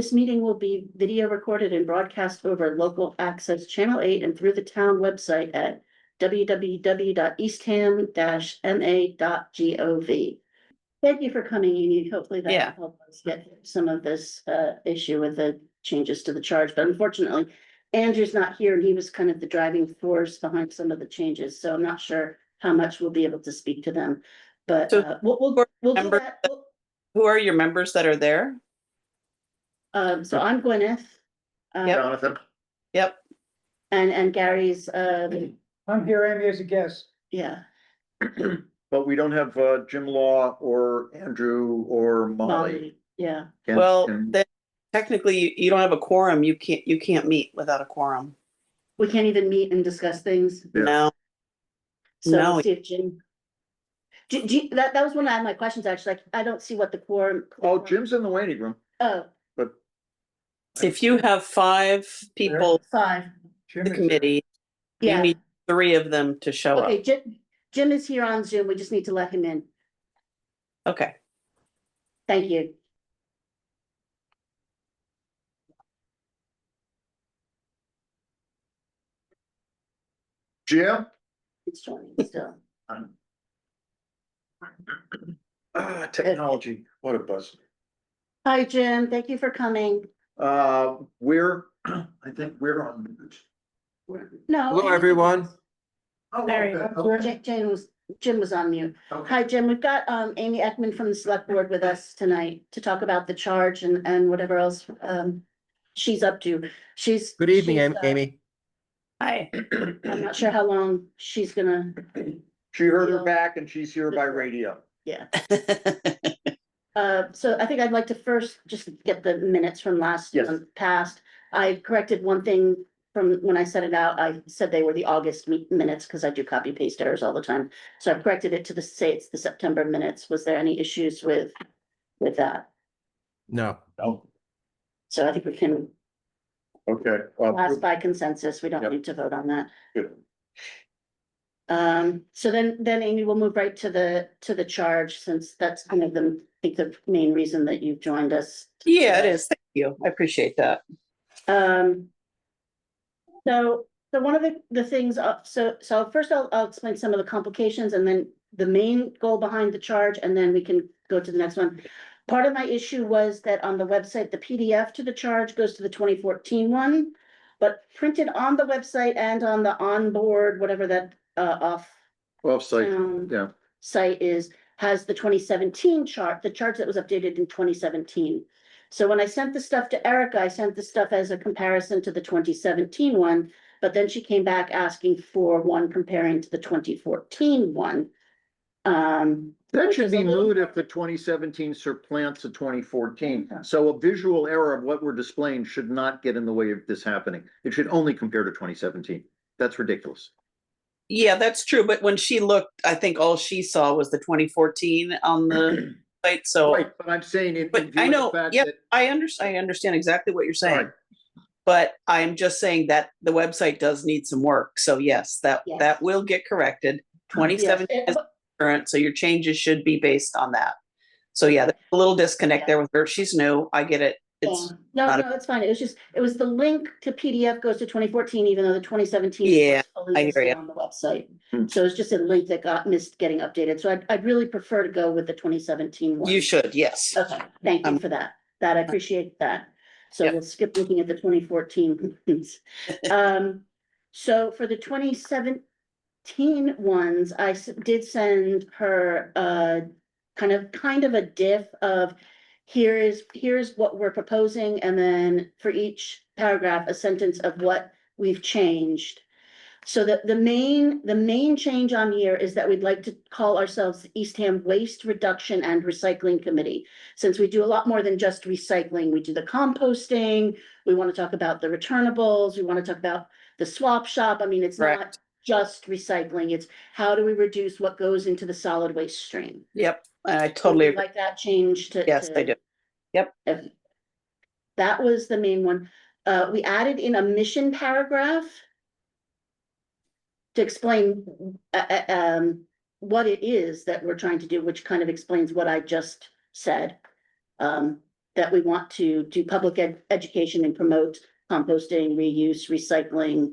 This meeting will be video recorded and broadcast over local access channel 8 and through the town website at www.eastham-ma.gov. Thank you for coming, Amy. Hopefully that will help us get some of this issue with the changes to the charge, but unfortunately, Andrew's not here and he was kind of the driving force behind some of the changes, so I'm not sure how much we'll be able to speak to them. But So we'll do that. Who are your members that are there? So I'm Gwyneth. Jonathan. Yep. And Gary's, I'm here, Amy, as a guest. yeah, But we don't have Jim Law or Andrew or Molly. Molly, yeah. Well, Can- then technically you don't have a quorum. You can't meet without a quorum. We can't even meet and discuss things. Yeah. No. So No. we'll see if Jim. That was one of my questions, actually. Like, I don't see what the quorum. Oh, Jim's in the waiting room, Oh, but If you have 5 people, 5. Jim the is committee, you Yeah, need 3 of them to show okay, up. Jim is here on Zoom. We just need to let him in. Okay. Thank you. Jim? It's joining still. Technology, what a buzz. Hi, Jim. Thank you for coming. We're, I think we're on. No. Hello, everyone. Oh, Very, okay. Jim was on mute. Okay. Hi, Jim. We've got Amy Ekman from the select board with us tonight to talk about the charge and whatever else she's up to. Good evening, she's, Amy. Hi. I'm not sure how long she's gonna, She heard her back and she's here by radio. yeah. So I think I'd like to first just get the minutes from last Yes. month passed. I corrected one thing from when I set it out. I said they were the August minutes because I do copy paste errors all the time. So I've corrected it to say it's the September minutes. Was there any issues with that? No. Oh, So I think we can okay. pass by consensus. We don't Yep. need to vote on that. Good. So then Amy, we'll move right to the charge, since that's kind of I think the main reason that you've joined us. Yeah, it is. Thank you. I appreciate that. So one of the things, so first I'll explain some of the complications and then the main goal behind the charge, and then we can go to the next one. Part of my issue was that on the website, the PDF to the charge goes to the 2014 one, but printed on the website and on the onboard, whatever that Offsite, yeah. site has the 2017 chart, the chart that was updated in 2017. So when I sent the stuff to Erica, I sent the stuff as a comparison to the 2017 one, but then she came back asking for one comparing to the 2014 one. That should be moot if the 2017 supplants the 2014. So a visual error of what we're displaying should not get in the way of this happening. It should only compare to 2017. That's ridiculous. Yeah, that's true. But when she looked, I think all she saw was the 2014 on the site. So, Right, but I'm saying in but view I of the know, fact yeah, that- I understand exactly what you're saying. Right. But I'm just saying that the website does need some work. So yes, that Yes. will get corrected. 2017 is current, so your changes should be based on that. So yeah, there's a little disconnect there with her. She's new. I get it. It's No, not that's fine. It was the link to PDF goes to 2014, even though the 2017. Yeah, was fully I hear listed you. on the website. Hmm. So it's just a link that got missed getting updated. So I'd really prefer to go with the 2017 one. you should, yes. Okay, thank you for that. I appreciate that. So Yep. we'll skip looking at the 2014. So for the 2017 ones, I did send her kind of a diff of here's what we're proposing, and then for each paragraph, a sentence of what we've changed. So the main change on here is that we'd like to call ourselves the Eastham Waste Reduction and Recycling Committee. Since we do a lot more than just recycling, we do the composting, we want to talk about the returnables, we want to talk about the swap shop. I mean, it's not Correct. just recycling, it's how do we reduce what goes into the solid waste stream? Yep, I So totally we'd agree. like that change to. Yes, I do. That was the main one. We added in a mission paragraph to explain what it is that we're trying to do, which kind of explains what I just said. that we want to do public education and promote composting, reuse, recycling,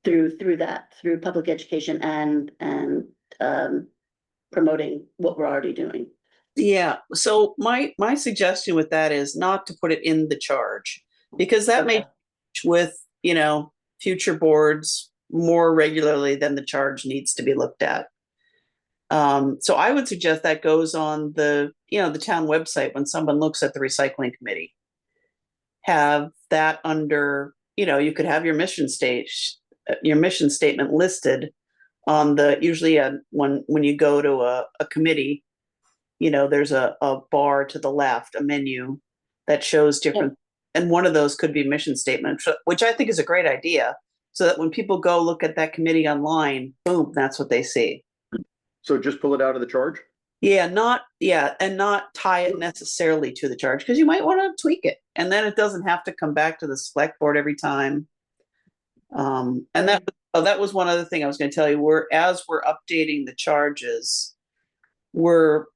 through public education and promoting what we're already doing. Yeah, so my suggestion with that is not to put it in the charge, because that may Okay. change with, future boards more regularly than the charge needs to be looked at. So I would suggest that goes on the town website when someone looks at the recycling committee. Have that under, you could have your mission statement listed on usually when you go to a committee, there's a bar to the left, a menu that shows different, and one of those could be mission statement, which I think is a great idea. So that when people go look at that committee online, boom, that's what they see. So just pull it out of the charge? And not tie it necessarily to the charge, because you might want to tweak it, and then it doesn't have to come back to the select board every time. And that was one other thing I was going to tell you. As we're updating the charges, we're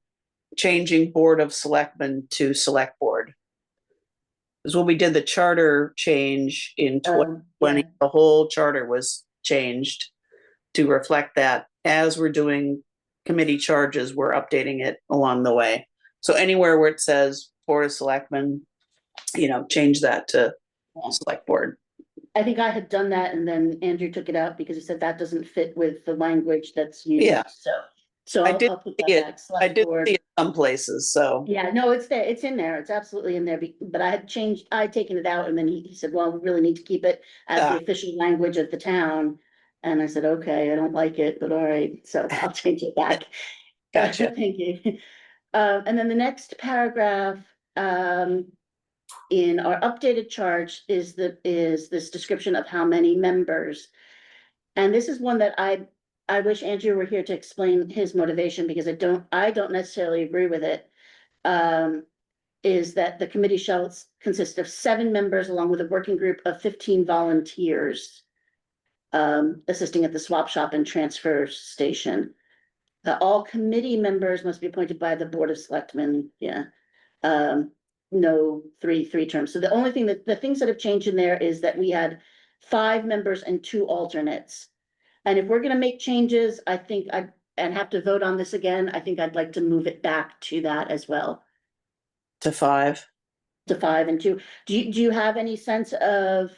changing Board of Selectmen to Select Board. Because when we did the charter change in 2020, Yeah. the whole charter was changed to reflect that. As we're doing committee charges, we're updating it along the way. So anywhere where it says Board of Selectmen, change that to Select Board. I think I had done that and then Andrew took it out because he said that doesn't fit with the language that's used. Yeah. So I I'll did put see that it. back. I Select did board. see it some places, so. Yeah, no, it's there. It's in there. It's absolutely in there. But I'd taken it out and then he said, well, we really need to keep it as the official language of the town. And I said, okay, I don't like it, but all right, so I'll change it back. Gotcha. Thank you. And then the next paragraph, in our updated charge is this description of how many members. And this is one that I wish Andrew were here to explain his motivation, because I don't necessarily agree with it. Is that the committee shall consist of 7 members along with a working group of 15 volunteers. Assisting at the swap shop and transfer station. All committee members must be appointed by the Board of Selectmen, no three terms. So the things that have changed in there is that we had 5 members and 2 alternates. And if we're gonna make changes, I think and have to vote on this again, I think I'd like to move it back to that as well, To 5. to 5 and 2. Do you have any sense of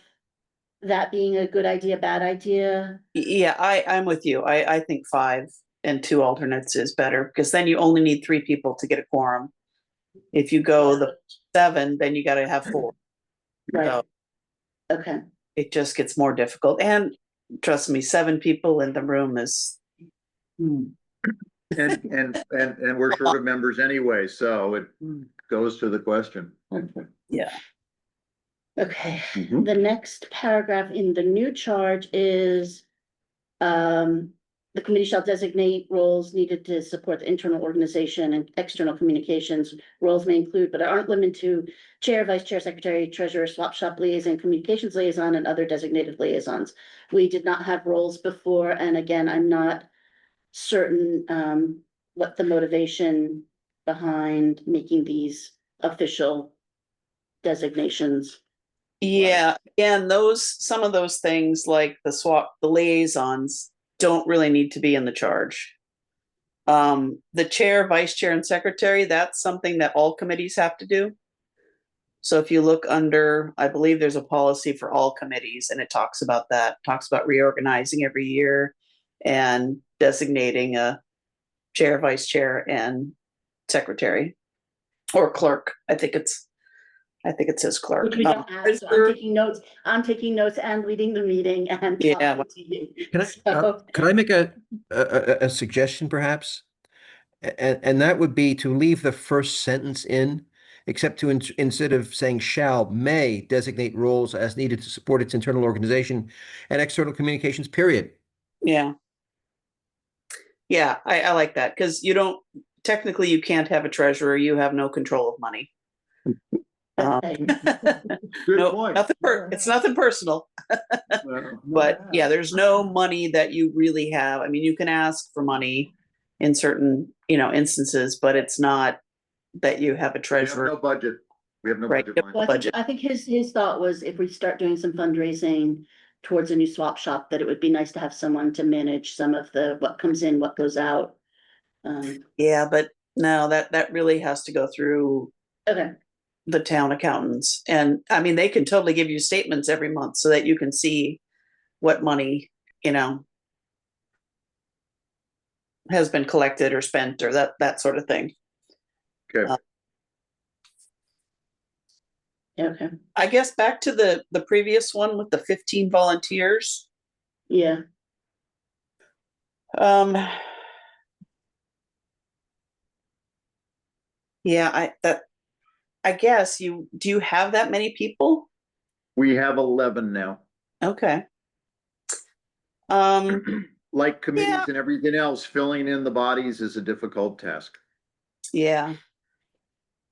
that being a good idea, bad idea? Yeah, I'm with you. I think 5 and 2 alternates is better, because then you only need 3 people to get a quorum. If you go the 7, then you got to have 4. Right, So okay. it just gets more difficult. And trust me, 7 people in the room is. And we're short of members anyway, so it goes to the question. Yeah. Okay, Mhm. the next paragraph in the new charge is, the committee shall designate roles needed to support the internal organization and external communications. Roles may include, but aren't limited to, chair, vice chair, secretary, treasurer, swap shop liaison, communications liaison, and other designated liaisons. We did not have roles before, and again, I'm not certain, what the motivation behind making these official designations. Yeah, and some of those things like the liaisons don't really need to be in the charge. The chair, vice chair, and secretary, that's something that all committees have to do. So if you look under, I believe there's a policy for all committees, and it talks about reorganizing every year and designating a chair, vice chair, and secretary or clerk. I think it says clerk. Which we don't have, so I'm taking notes and leading the meeting and Yeah. talking to you. Can I make a suggestion perhaps? And that would be to leave the first sentence in, except to instead of saying shall, may designate roles as needed to support its internal organization and external communications, period. Yeah. Yeah, I like that, because technically you can't have a treasurer, you have no control of money. Okay. Good point. It's nothing personal, but yeah, there's no money that you really have. I mean, you can ask for money in certain, instances, but it's not that you have a We have treasurer. no budget. We have no Right, budget yep. line. Well, Budget. I think his thought was if we start doing some fundraising towards a new swap shop, that it would be nice to have someone to manage some of the, what comes in, what goes out. Yeah, but no, that really has to go through Okay, the town accountants. And I mean, they can totally give you statements every month so that you can see what money, has been collected or spent or that sort of thing. Okay, okay, I guess back to the previous one with the 15 volunteers. yeah. Yeah, I guess do you have that many people? we have 11 now. Okay. Like committees Yeah. and everything else, filling in the bodies is a difficult task. Yeah.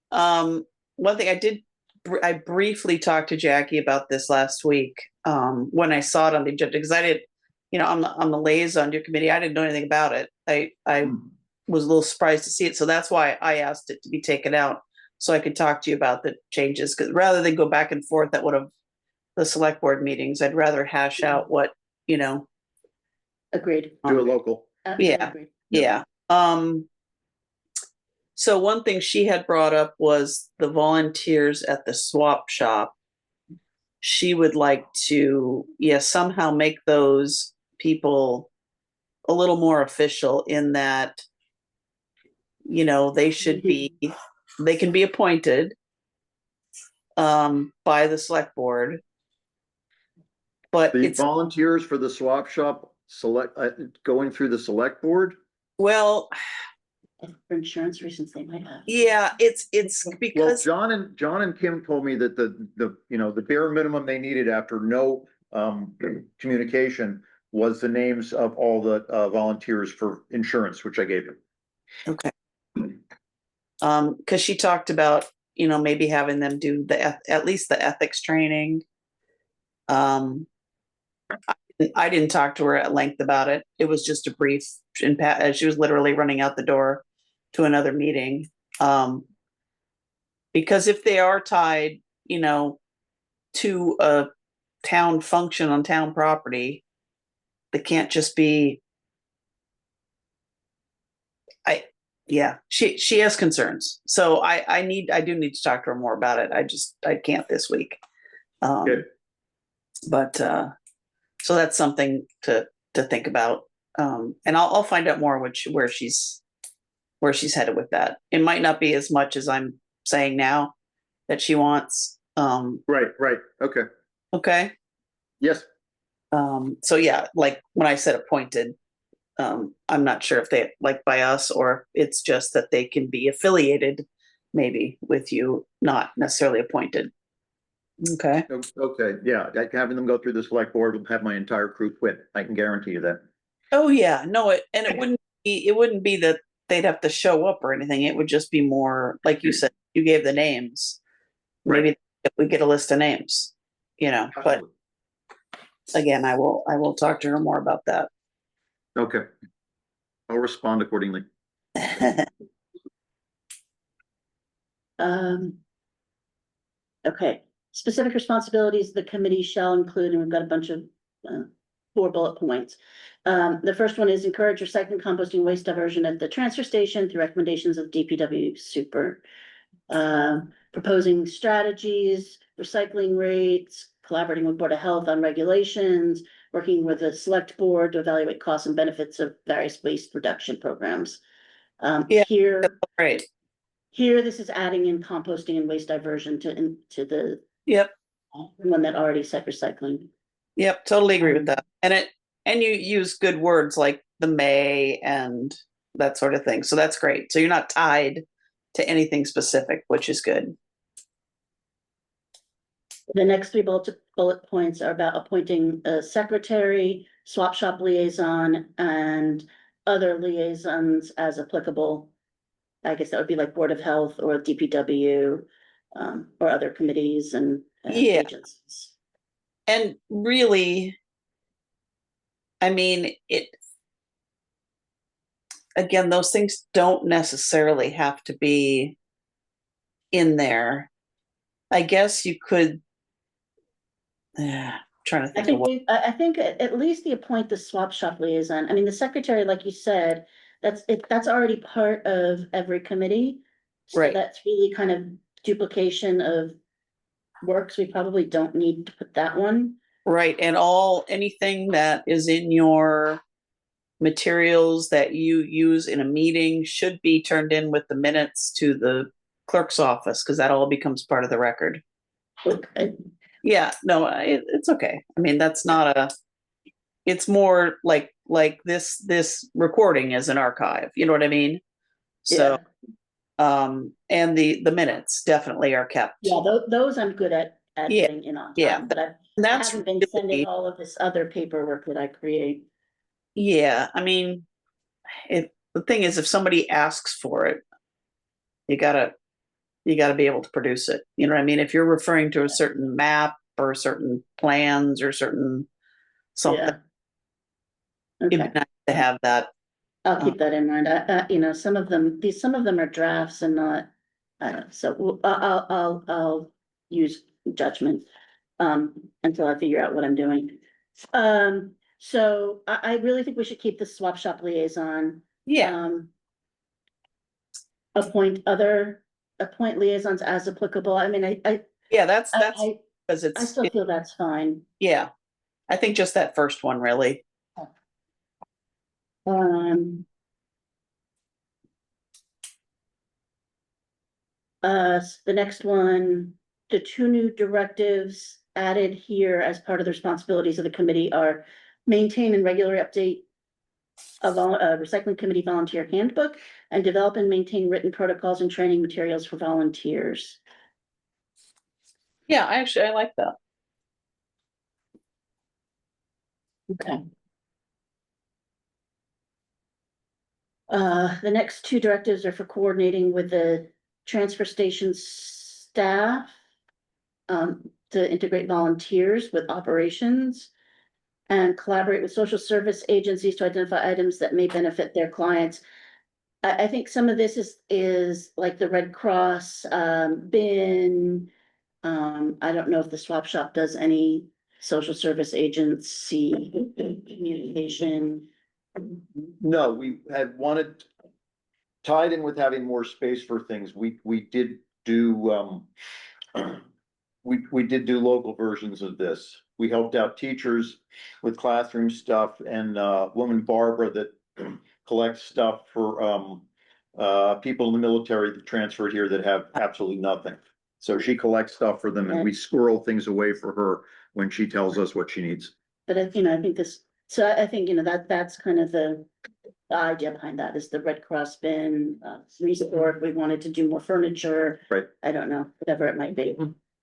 One thing I briefly talked to Jackie about this last week, when I saw it on the agenda, because I didn't, on the liaison to your committee, I didn't know anything about it. I was a little surprised to see it. So that's why I asked it to be taken out so I could talk to you about the changes. Because rather than go back and forth at one of the select board meetings, I'd rather hash out what, Agreed. Do a local. Yeah. Agreed. Yeah. So one thing she had brought up was the volunteers at the swap shop. She would like to, somehow make those people a little more official in that, they should they can be appointed by the select board. But The it's, volunteers for the swap shop going through the select board. well, For insurance reasons, they might have. yeah, it's Well, because, John and Kim told me that the bare minimum they needed after no communication was the names of all the volunteers for insurance, which I gave him. okay. Because she talked about, maybe having them do at least the ethics training. I didn't talk to her at length about it. It was just a brief, she was literally running out the door to another meeting. Because if they are tied, to a town function on town property, they can't just be. She has concerns. So I do need to talk to her more about it. I can't this week. Good. But so that's something to think about. And I'll find out more where she's headed with that. It might not be as much as I'm saying now that she wants. Right. Okay. Okay. Yes. So yeah, like when I said appointed, I'm not sure if they like by us or it's just that they can be affiliated maybe with you, not necessarily appointed. Okay. Okay. Yeah. Having them go through the select board will have my entire crew quit. I can guarantee you that. Oh yeah, no, it wouldn't be that they'd have to show up or anything. It would just be more like you said, you gave the names. Maybe if we get a list of names, but again, I will talk to her more about that. Okay. I'll respond accordingly. Okay, specific responsibilities the committee shall include, and we've got a bunch of 4 bullet points. The first one is encourage recycling, composting, waste diversion at the transfer station through recommendations of DPW super. Proposing strategies, recycling rates, collaborating with Board of Health on regulations, working with the select board to evaluate costs and benefits of various waste reduction programs. Yeah. Here, Right. this is adding in composting and waste diversion to the Yep. one that already said recycling. Yep. Totally agree with that. And you use good words like the may and that sort of thing. So that's great. So you're not tied to anything specific, which is good. The next 3 bullet points are about appointing a secretary, swap shop liaison, and other liaisons as applicable. I guess that would be like Board of Health or DPW, or other committees and Yeah. agencies. And really, I mean, again, those things don't necessarily have to be in there. I guess you could. Trying to I think of think what. I think at least the appoint the swap shop liaison. I mean, the secretary, like you said, that's already part of every committee. So Right. that's really kind of duplication of works. We probably don't need to put that one. Right, and anything that is in your materials that you use in a meeting should be turned in with the minutes to the clerk's office, because that all becomes part of the record. Okay. Yeah, no, it's okay. I mean, that's not it's more like this recording is an archive, you know what I mean? So, and the minutes definitely are kept. Yeah, those I'm good at Yeah, getting in on yeah, time, but I And that's haven't been really- sending all of this other paperwork that I create. Yeah, I mean, the thing is, if somebody asks for it, you gotta be able to produce it. You know what I mean? If you're referring to a certain map or certain plans or certain something, Yeah. it'd Okay, be nice to have that. I'll keep that in mind. You know, some of them are drafts and not, so I'll use judgment. Until I figure out what I'm doing. So I really think we should keep the swap shop liaison. Yeah, Appoint liaisons as applicable. I mean, yeah, that's I, because I it's still feel that's fine. yeah. I think just that first one really. The next one, the two new directives added here as part of the responsibilities of the committee are maintain and regularly update a recycling committee volunteer handbook and develop and maintain written protocols and training materials for volunteers. Yeah, I like that. Okay. The next two directives are for coordinating with the transfer station staff to integrate volunteers with operations and collaborate with social service agencies to identify items that may benefit their clients. I think some of this is like the Red Cross bin. I don't know if the swap shop does any social service agency communication. No, we had wanted, tied in with having more space for things, we did do, we did do local versions of this. We helped out teachers with classroom stuff and, woman Barbara that collects stuff for, people in the military that transferred here that have absolutely nothing. So she collects stuff for them and we squirrel things away for her when she tells us what she needs. But I think this, so I think, that's kind of the idea behind that is the Red Cross bin, restore, if we wanted to do more furniture. Right. I don't know, whatever it might be.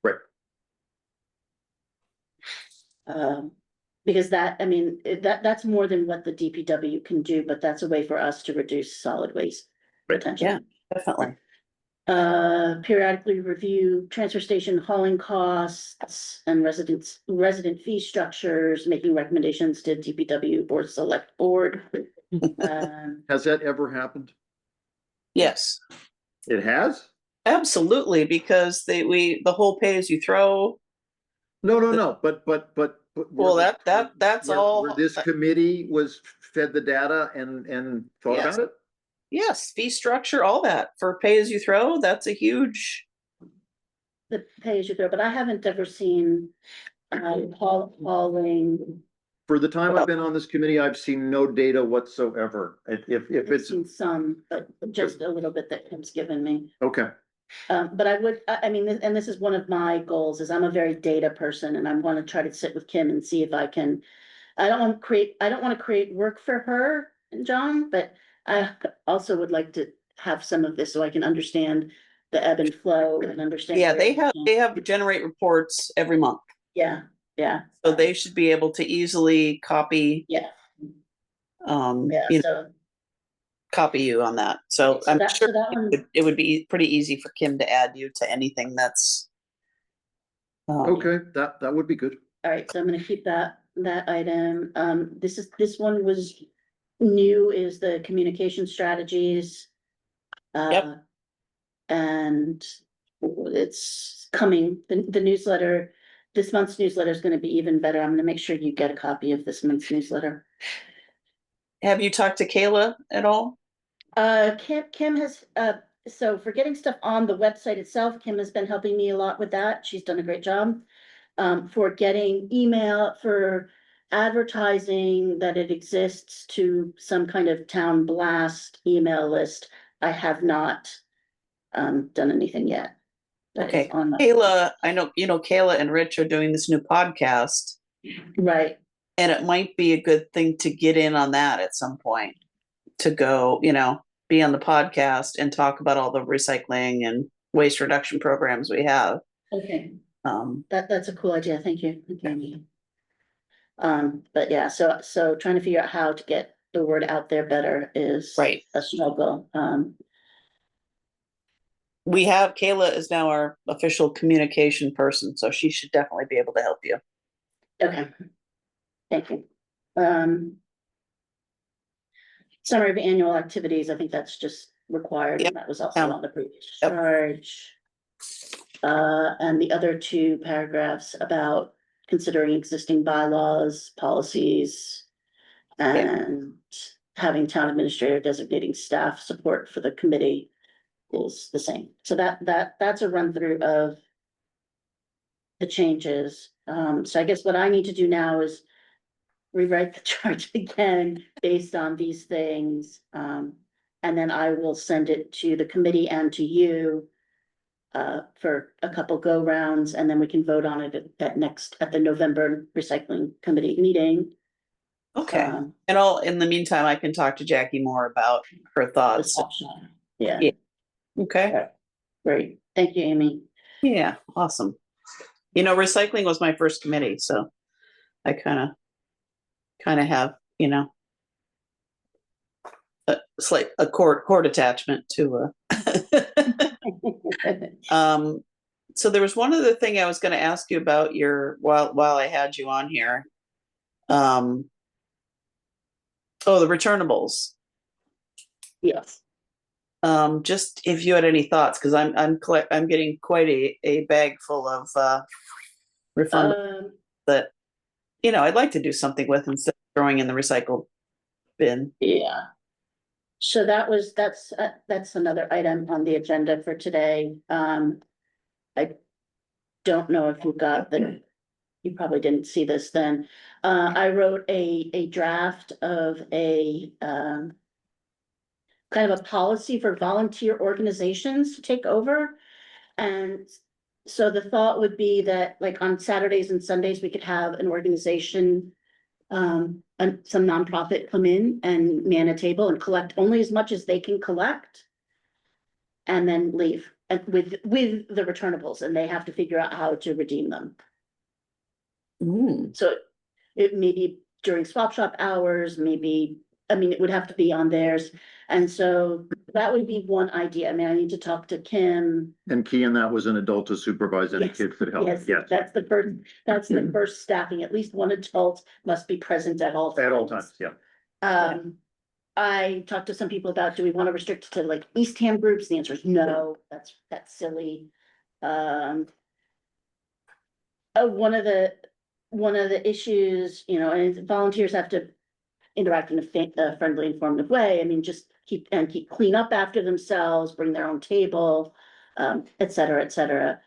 Right. Because that's more than what the DPW can do, but that's a way for us to reduce solid waste Right. potential. Yeah, definitely. Periodically review transfer station hauling costs and resident fee structures, making recommendations to DPW or select board. Has that ever happened? Yes, It has? absolutely, because the whole pay as you throw. No, but. Well, that's all. Where this committee was fed the data and thought Yes. about it? Yes, fee structure, all that for pay as you throw. That's a huge. the pay as you go, but I haven't ever seen hauling. For the time I've been on this committee, I've seen no data whatsoever. If I've it's, seen some, but just a little bit that Kim's given me. okay, But I mean, and this is one of my goals is I'm a very data person and I want to try to sit with Kim and see if I can. I don't want to create work for her and John, but I also would like to have some of this so I can understand the ebb and flow and understand. Yeah, where- they have to generate reports every month, Yeah, so they should be able to easily copy. Yeah. Yeah, So. copy you on that. So So I'm that- sure so that one- it would be pretty easy for Kim to add you to anything that's. okay, that would be good. All right, so I'm gonna keep that item. This one was new is the communication strategies. Yep. And it's coming, the newsletter, this month's newsletter is gonna be even better. I'm gonna make sure you get a copy of this month's newsletter. Have you talked to Kayla at all? Kim has, so for getting stuff on the website itself, Kim has been helping me a lot with that. She's done a great job. For getting email, for advertising that it exists to some kind of town blast email list, I have not done anything yet. That is Okay, on the- Kayla, I know, Kayla and Rich are doing this new podcast, Right, and it might be a good thing to get in on that at some point. To go, be on the podcast and talk about all the recycling and waste reduction programs we have. okay, Um, that's a cool idea, thank you. Amy. But yeah, so trying to figure out how to get the word out there better is Right. a struggle. we have, Kayla is now our official communication person, so she should definitely be able to help you. Okay. Thank you. Summary of annual activities, I think that's just required, Yep. and that was also Um, on the previous yep. charge. And the other two paragraphs about considering existing bylaws, policies. And having town administrator designating staff support for the committee is the same. So that's a run through of the changes. So I guess what I need to do now is rewrite the charge again based on these things. And then I will send it to the committee and to you for a couple go rounds, and then we can vote on it at the November recycling committee meeting. Okay, and in the meantime, I can talk to Jackie more about her thoughts. Yeah, Yeah. Okay, great. Thank you, Amy. yeah, awesome. Recycling was my first committee, so I kind of have, it's like a cord attachment to so there was one other thing I was going to ask you about while I had you on here. The returnables. Yes. Just if you had any thoughts, because I'm getting quite a bag full of refundables that I'd like to do something with instead of throwing in the recycle bin. Yeah. So that's another item on the agenda for today. I don't know if you probably didn't see this then. I wrote a draft of a kind of a policy for volunteer organizations to take over. And so the thought would be that like on Saturdays and Sundays, we could have an organization, and some nonprofit come in and man a table and collect only as much as they can collect. And then leave with the returnables, and they have to figure out how to redeem them. So it may be during swap shop hours, it would have to be on theirs. And so that would be one idea. I need to talk to Kim. And key in that was an adult to supervise any Yes, kid could help. Yes, Yes, that's the first staffing. At least one adult must be present at all times. at all times, yeah. I talked to some people about, do we want to restrict it to like Eastham groups? The answer is no, that's silly. One of the issues, and volunteers have to interact in a friendly, informative way. Just keep clean up after themselves, bring their own table, et cetera, et cetera.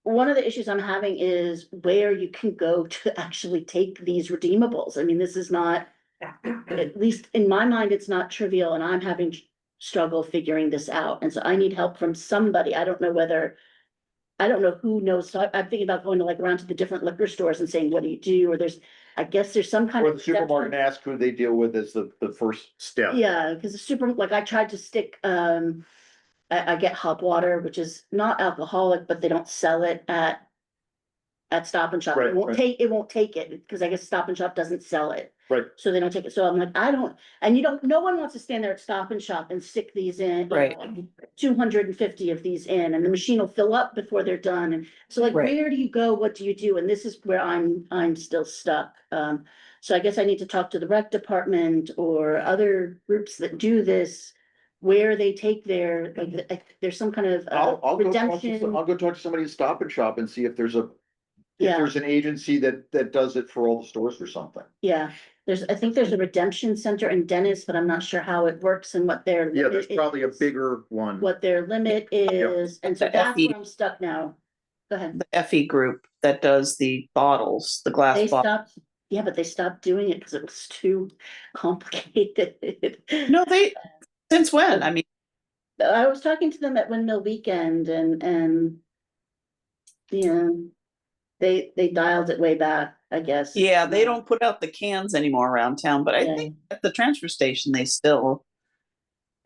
One of the issues I'm having is where you can go to actually take these redeemables. This is not, at least in my mind, it's not trivial, and I'm having struggle figuring this out. And so I need help from somebody. I don't know who knows. So I'm thinking about going to around to the different liquor stores and saying, what do you do? Or I guess there's some kind Or of. the supermarket and ask who they deal with as the first step. Yeah, because I tried to stick, I get hop water, which is not alcoholic, but they don't sell it at Stop and Shop. Right, It won't right. take it, because I guess Stop and Shop doesn't sell it. Right. So they don't take it. So I'm like, no one wants to stand there at Stop and Shop and stick these in. Right. 250 of these in, and the machine will fill up before they're done. And so Right. where do you go? What do you do? And this is where I'm still stuck. So I guess I need to talk to the rec department or other groups that do this. where they take their, like, there's some kind of I'll go talk to, redemption. I'll go talk to somebody at Stop and Shop and see if there's if Yeah. there's an agency that does it for all the stores or something. Yeah, I think there's a redemption center in Dennis, but I'm not sure how it works and what their. Yeah, there's limit probably a is, bigger one. What their limit is, and so The that's FE where I'm stuck now. Go ahead. The Effie group that does the bottles, the glass They bottles. stopped, yeah, but they stopped doing it because it was too complicated. No, since when? I mean, I was talking to them at Windmill Weekend and. Yeah, they dialed it way back, I guess. yeah, they don't put out the cans anymore around town, but I Yeah. think at the transfer station, they still,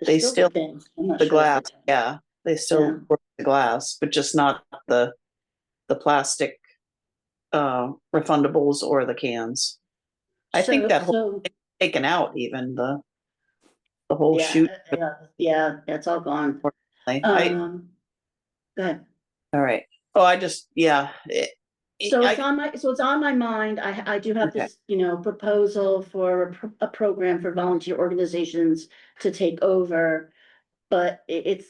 There's they still still- things. I'm not the sure if glass, they- yeah, they Yeah. still work the glass, but just not the plastic refundables or the cans. I think So- that whole so- taken out, even the whole Yeah, shoot. yeah, it's all gone. Go Go ahead. all right. Oh, I just, yeah. So it's on my mind. I do have Okay. this, proposal for a program for volunteer organizations to take over. But it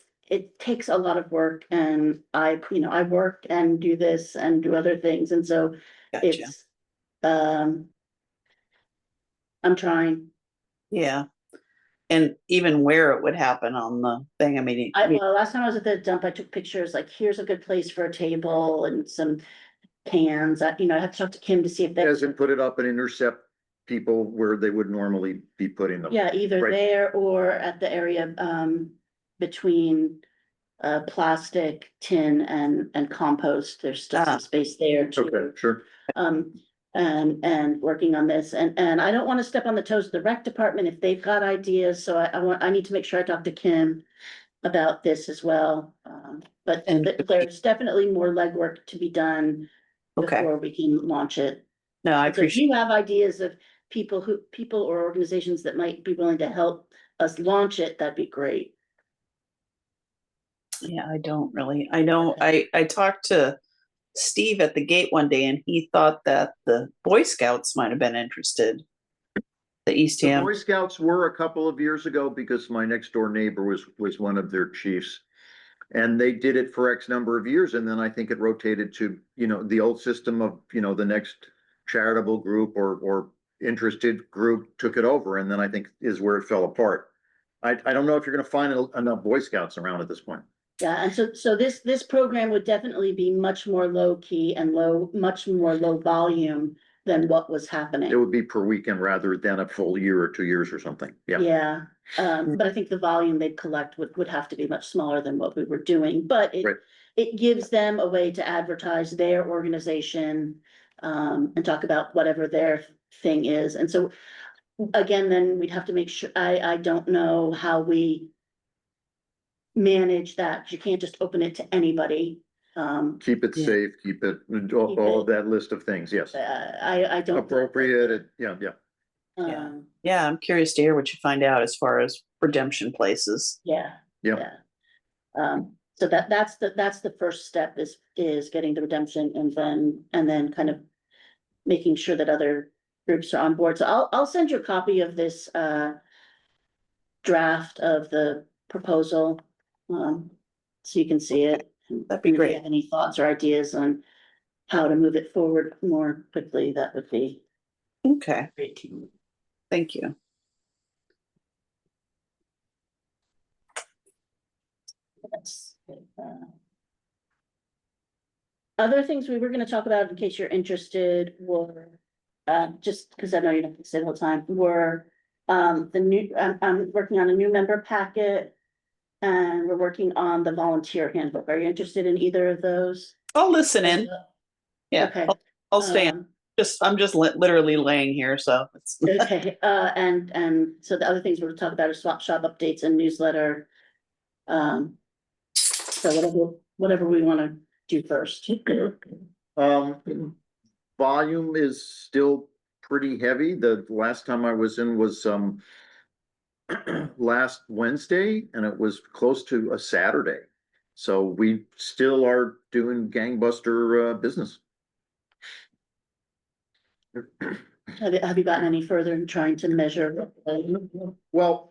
takes a lot of work and I work and do this and do other things. And so Gotcha. it's, I'm trying. Yeah. And even where it would happen on the thing, I mean, Well, last time I was at the dump, I took pictures, like, here's a good place for a table and some cans. I have to talk to Kim to see if they, As in put it up and intercept people where they would normally be putting them. yeah, either Right. there or at the area, between plastic, tin and compost. There's still some space there too. Okay, sure. And working on this, and I don't want to step on the toes of the rec department if they've got ideas, so I need to make sure I talk to Kim about this as well. But there's definitely more legwork to be done okay. before we can launch it. No, I So if appreciate, you have ideas of people or organizations that might be willing to help us launch it, that'd be great. yeah, I don't really, I know, I talked to Steve at the gate one day and he thought that the Boy Scouts might have been interested. The East The Ham, Boy Scouts were a couple of years ago because my next door neighbor was one of their chiefs. And they did it for X number of years, and then I think it rotated to, the old system of, the next charitable group or interested group took it over, and then I think is where it fell apart. I don't know if you're gonna find enough Boy Scouts around at this point. Yeah, and so this program would definitely be much more low key and much more low volume than what was happening. It would be per weekend rather than a full year or 2 years or something, yeah. Yeah, but I think the volume they'd collect would have to be much smaller than what we were doing, but Right. it gives them a way to advertise their organization, and talk about whatever their thing is, and so again, then we'd have to make sure, I don't know how we manage that. You can't just open it to anybody. Keep it Yeah. safe, keep it, all of that list of things, yes. I don't. Appropriate, yeah. yeah, I'm curious to hear what you find out as far as redemption places. Yeah. Yep. Yeah. So that's the first step is getting the redemption and then kind of making sure that other groups are on board. So I'll send you a copy of this draft of the proposal, so you can see it. That'd be And if you great. have any thoughts or ideas on how to move it forward more quickly, that would be Okay, great. thank you. That's, Other things we were gonna talk about, in case you're interested, were, just because I know you don't have to say the whole time, were, I'm working on a new member packet. And we're working on the volunteer handbook. Are you interested in either of those? I'll listen in. Yeah, Okay. I'll stay. I'm just literally laying here, so it's. Okay, and so the other things we're talking about are swap shop updates and newsletter. So whatever we wanna do first. Volume is still pretty heavy. The last time I was in was, last Wednesday, and it was close to a Saturday. So we still are doing gangbuster, business. Have you gotten any further in trying to measure? Well,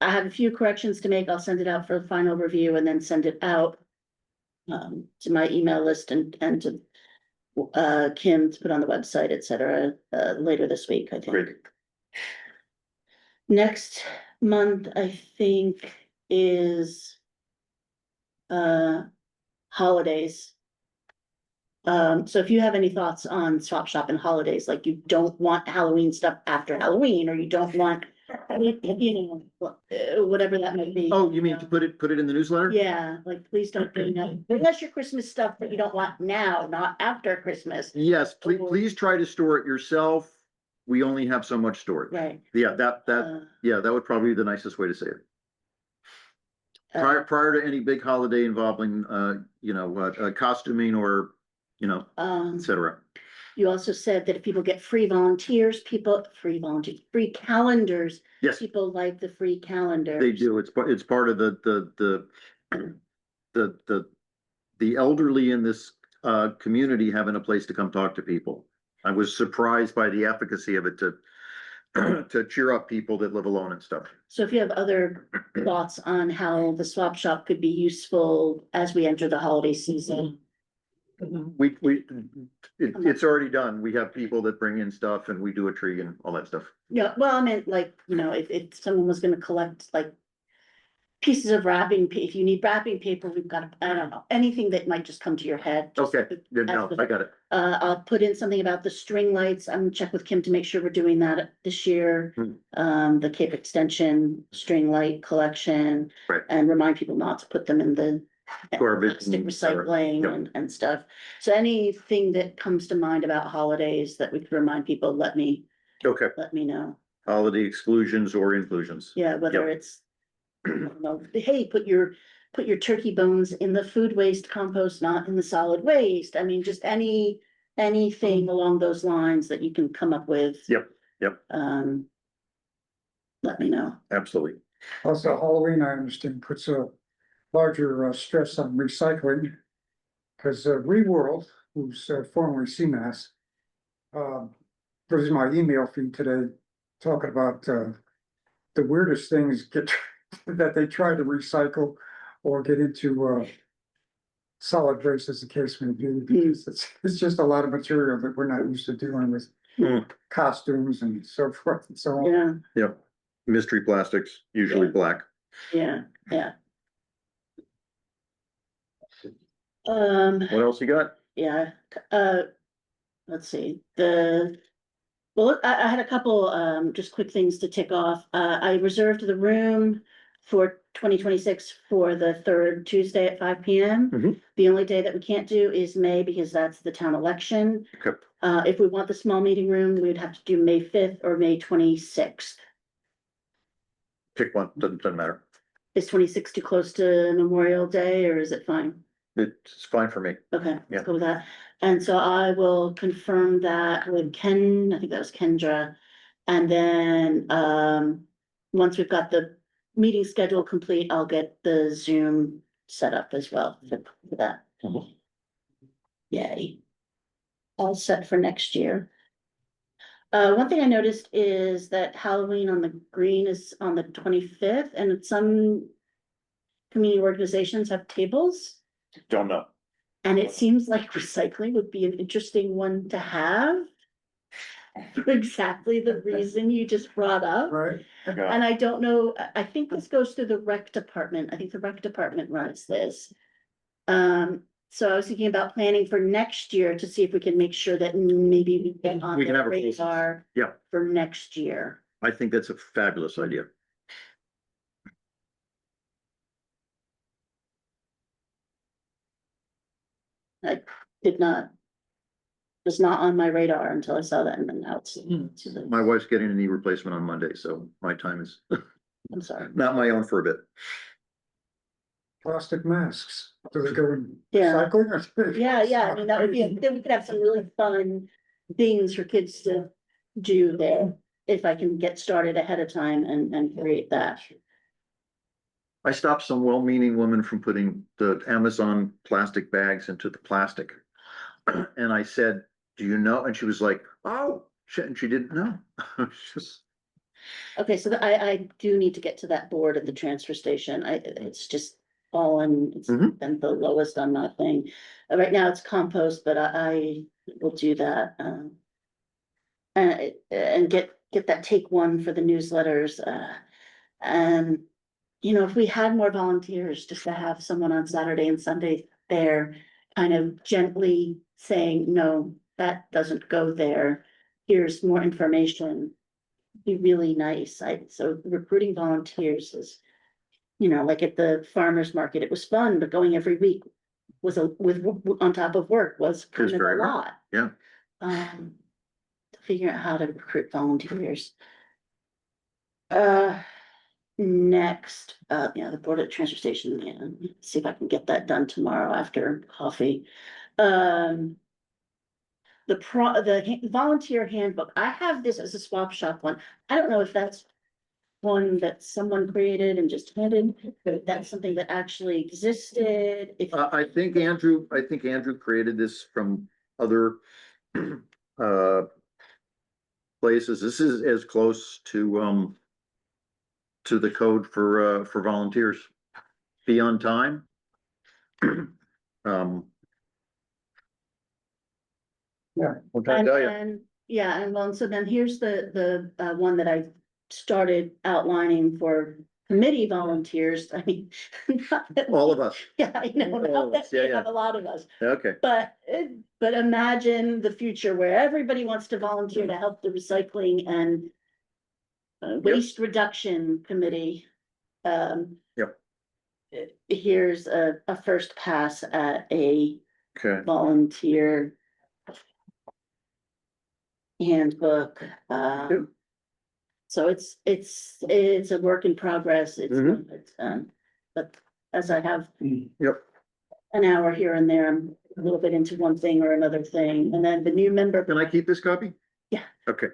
I have a few corrections to make. I'll send it out for a final review and then send it out. To my email list and to Kim to put on the website, et cetera, later this week, I think. Great. Next month, I think, is holidays. So if you have any thoughts on swap shop and holidays, like you don't want Halloween stuff after Halloween, or you don't want, you know, whatever that might be. Oh, you mean to put it in the newsletter? Yeah, like, please don't bring up, unless your Christmas stuff that you don't want now, not after Christmas, Yes, please try to store it yourself. We only have so much storage. right? Yeah, that would probably be the nicest way to say it. Prior to any big holiday involving, costuming or, et cetera. You also said that if people get free calendars, Yes, people like the free calendars. they do. It's part of the elderly in this community having a place to come talk to people. I was surprised by the efficacy of it to cheer up people that live alone and stuff. So if you have other thoughts on how the swap shop could be useful as we enter the holiday season. It's already done. We have people that bring in stuff and we do a tree and all that stuff. Yeah, well, I meant like, if someone was gonna collect like pieces of if you need wrapping paper, we've got, I don't know, anything that might just come to your head. just Okay, no, I got it. I'll put in something about the string lights. I'm gonna check with Kim to make sure we're doing that this year. The Cape Extension string light collection. Right. And remind people not to put them in the Garbage plastic and- recycling Yep. and stuff. So anything that comes to mind about holidays that we could remind people, let me Okay, know. holiday exclusions or inclusions. Yeah, whether it's, hey, put your turkey bones in the food waste compost, not in the solid waste. I mean, just anything along those lines that you can come up with. Yep. Let me know. Absolutely. Also, Halloween, I understand, puts a larger stress on recycling. Cause Reworld, who's formerly CMAS, was in my email feed today, talking about the weirdest things that they try to recycle or get into solid waste, as the case may be, because it's just a lot of material that we're not used to dealing with. Costumes and so forth and so on. Yeah, Yep. Mystery plastics, usually Yeah. black. yeah. What else you got? Yeah, let's see, well, I had a couple, just quick things to tick off. I reserved the room for 2026 for the third Tuesday at 5 PM. Mhm. The only day that we can't do is May because that's the town election. Okay. If we want the small meeting room, we'd have to do May 5th or May 26th. Pick one, doesn't matter. Is 26 too close to Memorial Day or is it fine? It's fine for me. Okay, Yeah. let's go with that. And so I will confirm that with Ken, I think that was Kendra. And then, once we've got the meeting schedule complete, I'll get the Zoom set up as well for that. Mhm. Yay. All set for next year. One thing I noticed is that Halloween on the green is on the 25th and some community organizations have tables. Don't know. And it seems like recycling would be an interesting one to have. For exactly the reason you just brought up. Right? And I don't know, I think this goes through the rec department. I think the rec department runs this. So I was thinking about planning for next year to see if we can make sure that maybe we get on We can the have a process. radar. Yeah. For next year. I think that's a fabulous idea. I did not. Was not on my radar until I saw that and then now it's. My wife's getting a knee replacement on Monday, so my time is I'm sorry. not my own for a bit. Plastic masks, do they go in Yeah. recycling or? Yeah, I mean, that would be, then we could have some really fun things for kids to do there. If I can get started ahead of time and create that. I stopped some well-meaning woman from putting the Amazon plastic bags into the plastic. And I said, do you know? And she was like, oh, shit, and she didn't know. It's just, Okay, so I do need to get to that board at the transfer station. It's just fallen, it's Mhm. been the lowest on that thing. Right now it's compost, but I will do that, and get that take one for the newsletters, and, you know, if we had more volunteers, just to have someone on Saturday and Sunday there, kind of gently saying, no, that doesn't go there. Here's more information. Be really nice. So recruiting volunteers is, you know, like at the farmer's market, it was fun, but going every week was on top of work was kind of a very hard. lot. Yeah. To figure out how to recruit volunteers. Next, the board at transfer station, and see if I can get that done tomorrow after coffee. The volunteer handbook, I have this as a swap shop one. I don't know if that's one that someone created and just handed, but that's something that actually existed. If I think Andrew created this from other uh places. This is as close to the code for volunteers. Be on time. Yeah. What can I And, tell you? and, yeah, and well, and so then here's the one that I started outlining for committee volunteers. I mean. not that All we- of us. Yeah, I know, All of not that us, yeah, we yeah. have a lot of us, Okay. but imagine the future where everybody wants to volunteer to help the recycling and waste reduction committee. Yep. Here's a first pass at a Okay. volunteer handbook. Yep. So it's a work in progress. Mhm. But as I have Yep. an hour here and there, I'm a little bit into one thing or another thing, and then the new member. Can I keep this copy? Yeah. Okay.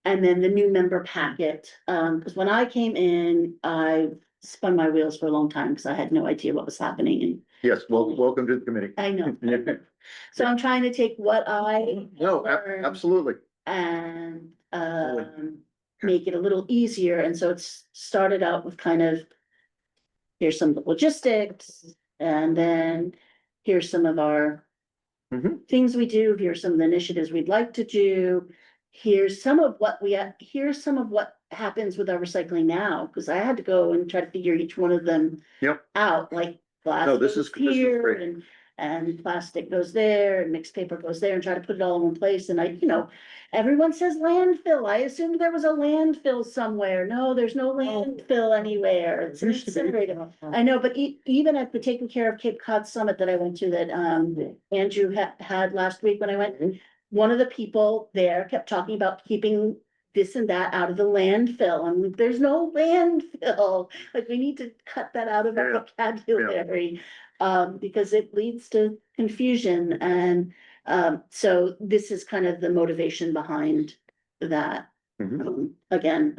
And then the new member packet, because when I came in, I spun my wheels for a long time because I had no idea what was happening, and Yes, well, welcome to the committee. I know. So I'm trying to take what I No, learned absolutely. and Absolutely. make it a little easier. And so it's started out with kind of, here's some logistics, and then here's some of our Mhm. things we do, here's some of the initiatives we'd like to do. Here's some of what happens with our recycling now, because I had to go and try to figure each one of them Yep. out, like glass No, this goes is here great. and plastic goes there, and mixed paper goes there, and try to put it all in one place. And everyone says landfill. I assumed there was a landfill somewhere. No, there's no landfill anywhere. It's an incinerator. I know, but even at the Taking Care of Cape Cod Summit that I went to, that Andrew had last week when I went, one of the people there kept talking about keeping this and that out of the landfill, and there's no landfill. Like, we need to cut that out of our Yeah. vocabulary, because it leads to confusion. And so this is kind of the motivation behind that. Mhm. Again,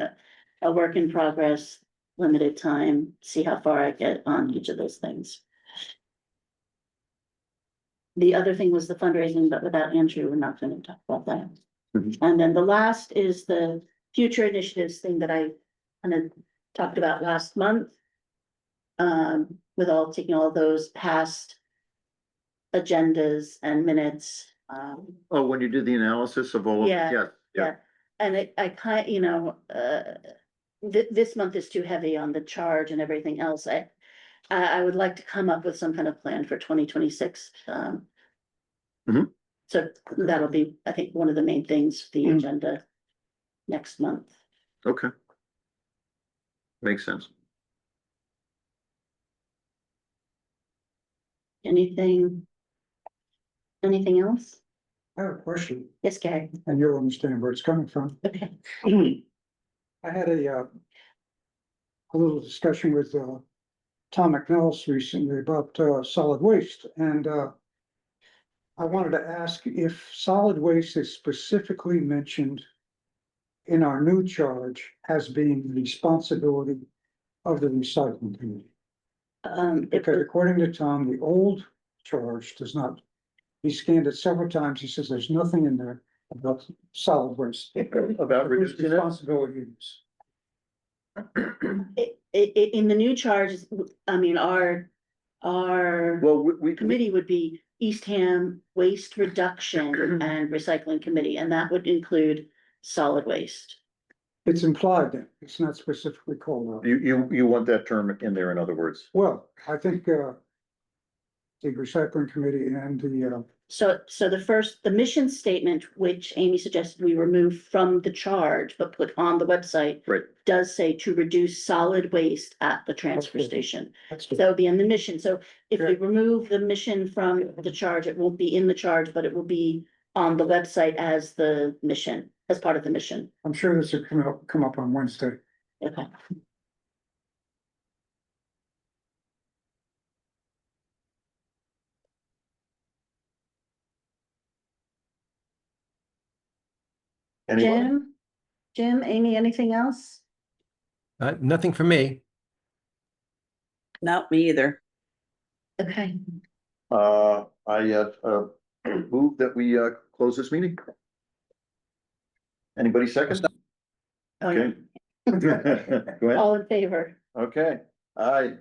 a work in progress, limited time, see how far I get on each of those things. The other thing was the fundraising, but without Andrew, we're not gonna talk about that. Mhm. And then the last is the future initiatives thing that I kind of talked about last month. With taking all those past agendas and minutes, Oh, when you did the analysis of all of, Yeah, yes, yeah. And this month is too heavy on the charge and everything else. I would like to come up with some kind of plan for 2026. Mhm. So that'll be, I think, one of the main things, the agenda next month. Okay. Makes sense. Anything else? I have a question, Yes, Gary. and you'll understand where it's coming from. Okay. I had a little discussion with Tom McNellis recently about solid waste, and I wanted to ask if solid waste is specifically mentioned in our new charge as being the responsibility of the recycling committee. Because according to Tom, the old charge does not, he scanned it several times, he says there's nothing in there about solid waste. About Whose reducing it? responsibility it is. In the new charges, I mean, our Well, we. committee would be Eastham Waste Reduction and Recycling Committee, and that would include solid waste. It's implied that it's not specifically called out. You want that term in there, in other words? Well, I think, the recycling committee and the, So the mission statement, which Amy suggested we remove from the charge, but put on the website. Right. Does say to reduce solid waste at the transfer Okay. station. that's So that'll be in the mission. So if we Sure. remove the mission from the charge, it won't be in the charge, but it will be on the website as the mission, as part of the mission. I'm sure this will come up on Wednesday. Okay. Anyone? Jim, Amy, anything else? Nothing for me. Not me either. Okay, I move that we close this meeting. Anybody second? oh, no. Okay. Go ahead. All in favor? Okay, aye.